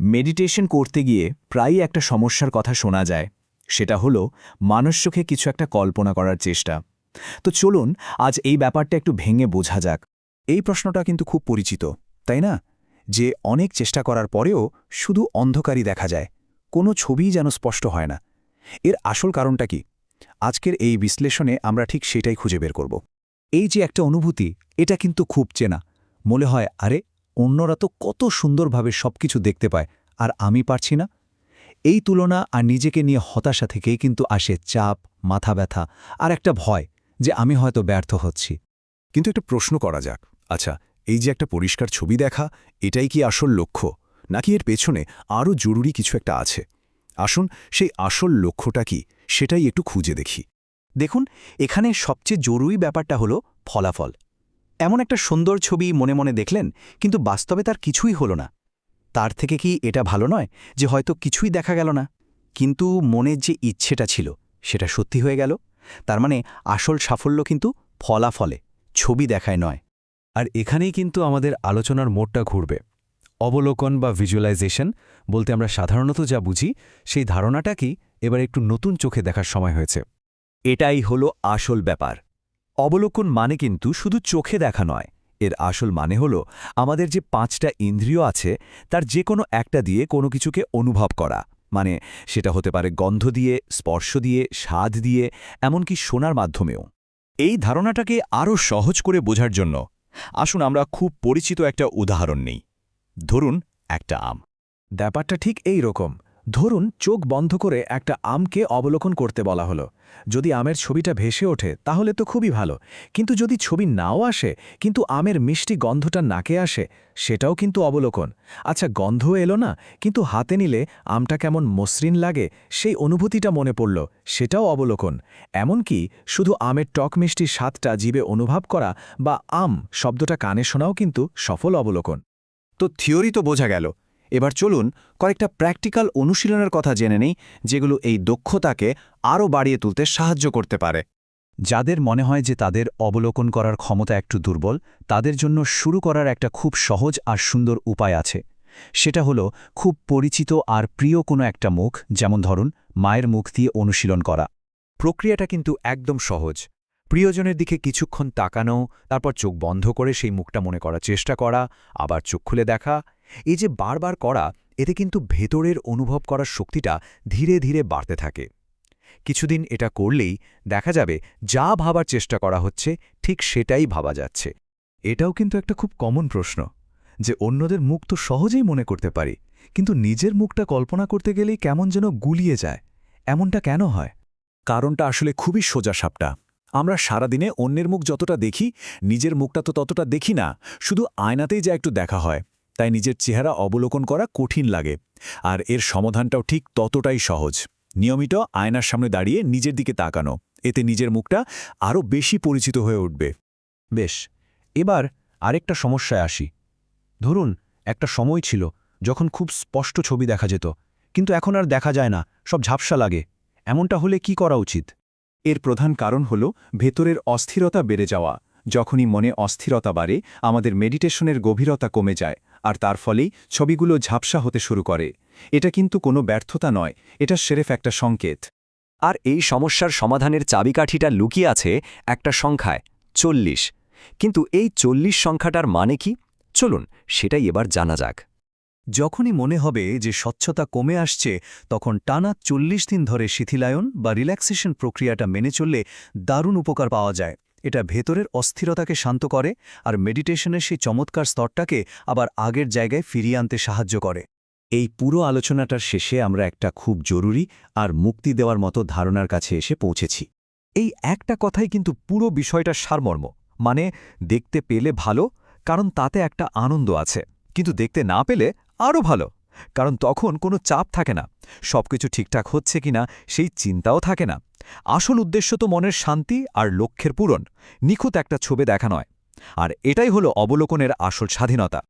Meditation করতে গিয়ে প্রায়ই একটা সমস্যার কথা শোনা যায়, সেটা হলো মানসচোখে কিছু একটা কল্পনা করার চেষ্টা। তো চলুন আজ এই ব্যাপারটা একটু ভেঙে বোঝা যাক। এই প্রশ্নটা কিন্তু খুব পরিচিত, তাই না? যে অনেক চেষ্টা করার পরেও শুধু অন্ধকারই দেখা যায়, কোনো ছবিই যেন স্পষ্ট হয় না। এর আসল কারণটা কি? আজকের এই বিশ্লেষণে আমরা ঠিক সেটাই খুঁজে বের করব। এই যে একটা অনুভূতি, এটা কিন্তু খুব চেনা। মনে হয়, আরে অন্যরা তো কত সুন্দরভাবে সবকিছু দেখতে পায়, আর আমি পারছি না। এই তুলনা আর নিজেকে নিয়ে হতাশা থেকেই কিন্তু আসে চাপ, মাথা ব্যথা আর একটা ভয় যে আমি হয়তো ব্যর্থ হচ্ছি। কিন্তু একটা প্রশ্ন করা যাক, আচ্ছা, এই যে একটা পরিষ্কার ছবি দেখা, এটাই কি আসল লক্ষ্য, নাকি এর পেছনে আরও জরুরি কিছু একটা আছে? আসুন সেই আসল লক্ষ্যটা কি সেটাই একটু খুঁজে দেখি। দেখুন, এখানে সবচেয়ে জরুরি ব্যাপারটা হলো ফলাফল। এমন একটা সুন্দর ছবি মনে মনে দেখলেন, কিন্তু বাস্তবে তার কিছুই হলো না। তার থেকে কি এটা ভালো নয় যে হয়তো কিছুই দেখা গেল না, কিন্তু মনের যে ইচ্ছেটা ছিল সেটা সত্যি হয়ে গেল? তার মানে আসল সাফল্য কিন্তু ফলাফলে, ছবি দেখায় নয়। আর এখানেই কিন্তু আমাদের আলোচনার মোড়টা ঘুরবে। অবলোকন বা ভিজুয়ালাইজেশন বলতে আমরা সাধারণত যা বুঝি, সেই ধারণাটাকেই এবার একটু নতুন চোখে দেখার সময় হয়েছে। এটাই হলো আসল ব্যাপার। অবলোকন মানে কিন্তু শুধু চোখে দেখা নয়, এর আসল মানে হলো আমাদের যে 5টা ইন্দ্রিয় আছে তার যে কোনো একটা দিয়ে কোনো কিছুকে অনুভব করা। মানে সেটা হতে পারে গন্ধ দিয়ে, স্পর্শ দিয়ে, স্বাদ দিয়ে, এমনকি শোনার মাধ্যমেও। এই ধারণাটাকে আরও সহজ করে বোঝার জন্য আসুন আমরা খুব পরিচিত একটা উদাহরণ নেই। ধরুন একটা আম। ব্যাপারটা ঠিক এই রকম। ধরুন চোখ বন্ধ করে একটা আমকে অবলোকন করতে বলা হলো। যদি আমের ছবিটা ভেসে ওঠে তাহলে তো খুবই ভালো, কিন্তু যদি ছবি নাও আসে কিন্তু আমের মিষ্টি গন্ধটা নাকে আসে, সেটাও কিন্তু অবলোকন। আচ্ছা, গন্ধ এলো না, কিন্তু হাতে নিলে আমটা কেমন মসৃণ লাগে সেই অনুভূতিটা মনে পড়ল, সেটাও অবলোকন। এমনকি শুধু আমের টক মিষ্টি স্বাদটা জিভে অনুভব করা বা আম শব্দটা কানে শোনাও কিন্তু সফল অবলোকন। তো থিওরি তো বোঝা গেল, এবার চলুন কয়েকটা প্র্যাকটিক্যাল অনুশীলনের কথা জেনে নেই, যেগুলো এই দক্ষতাকে আরও বাড়িয়ে তুলতে সাহায্য করতে পারে। যাদের মনে হয় যে তাদের অবলোকন করার ক্ষমতা একটু দুর্বল, তাদের জন্য শুরু করার একটা খুব সহজ আর সুন্দর উপায় আছে। সেটা হলো খুব পরিচিত আর প্রিয় কোনো একটা মুখ, যেমন ধরুন মায়ের মুখ দিয়ে অনুশীলন করা। প্রক্রিয়াটা কিন্তু একদম সহজ। প্রিয়জনের দিকে কিছুক্ষণ তাকানো, তারপর চোখ বন্ধ করে সেই মুখটা মনে করার চেষ্টা করা, আবার চোখ খুলে দেখা। এই যে বারবার করা, এতে কিন্তু ভেতরের অনুভব করার শক্তিটা ধীরে ধীরে বাড়তে থাকে। কিছুদিন এটা করলেই দেখা যাবে যা ভাবার চেষ্টা করা হচ্ছে ঠিক সেটাই ভাবা যাচ্ছে। এটাও কিন্তু একটা খুব কমন প্রশ্ন, যে অন্যদের মুখ তো সহজেই মনে করতে পারি, কিন্তু নিজের মুখটা কল্পনা করতে গেলেই কেমন যেন গুলিয়ে যায়। এমনটা কেন হয়? কারণটা আসলে খুবই সোজা সাপটা। আমরা সারাদিনে অন্যের মুখ যতটা দেখি, নিজের মুখটা তো ততটা দেখি না, শুধু আয়নাতেই যা একটু দেখা হয়। তাই নিজের চেহারা অবলোকন করা কঠিন লাগে। আর এর সমাধানটাও ঠিক ততটাই সহজ। নিয়মিত আয়নার সামনে দাঁড়িয়ে নিজের দিকে তাকানো, এতে নিজের মুখটা আরও বেশি পরিচিত হয়ে উঠবে। বেশ, এবার আরেকটা সমস্যায় আসি। ধরুন একটা সময় ছিল যখন খুব স্পষ্ট ছবি দেখা যেত, কিন্তু এখন আর দেখা যায় না, সব ঝাপসা লাগে। এমনটা হলে কি করা উচিত? এর প্রধান কারণ হল ভেতরের অস্থিরতা বেড়ে যাওয়া। যখনই মনে অস্থিরতা বাড়ে, আমাদের মেডিটেশনের গভীরতা কমে যায়, আর তার ফলেই ছবিগুলো ঝাপসা হতে শুরু করে। এটা কিন্তু কোনো ব্যর্থতা নয়, এটা সেরেফ একটা সংকেত। আর এই সমস্যার সমাধানের চাবিকাঠিটা লুকিয়ে আছে একটা সংখ্যায়, 40। কিন্তু এই 40 সংখ্যাটার মানে কি? চলুন সেটাই এবার জানা যাক। যখনই মনে হবে যে স্বচ্ছতা কমে আসছে, তখন টানা 40 দিন ধরে শিথিলায়ন বা রিল্যাক্সেশন প্রক্রিয়াটা মেনে চললে দারুণ উপকার পাওয়া যায়। এটা ভেতরের অস্থিরতাকে শান্ত করে আর মেডিটেশনের সেই চমৎকার স্তরটাকে আবার আগের জায়গায় ফিরিয়ে আনতে সাহায্য করে। এই পুরো আলোচনাটার শেষে আমরা একটা খুব জরুরি আর মুক্তি দেওয়ার মতো ধারণার কাছে এসে পৌঁছেছি। এই একটা কথাই কিন্তু পুরো বিষয়টার সারমর্ম। মানে দেখতে পেলে ভালো, কারণ তাতে একটা আনন্দ আছে, কিন্তু দেখতে না পেলে আরও ভালো, কারণ তখন কোনো চাপ থাকে না, সবকিছু ঠিকঠাক হচ্ছে কিনা সেই চিন্তাও থাকে না। আসল উদ্দেশ্য তো মনের শান্তি আর লক্ষ্যের পূরণ, নিখুঁত একটা ছবি দেখা নয়। আর এটাই হলো অবলোকনের আসল স্বাধীনতা।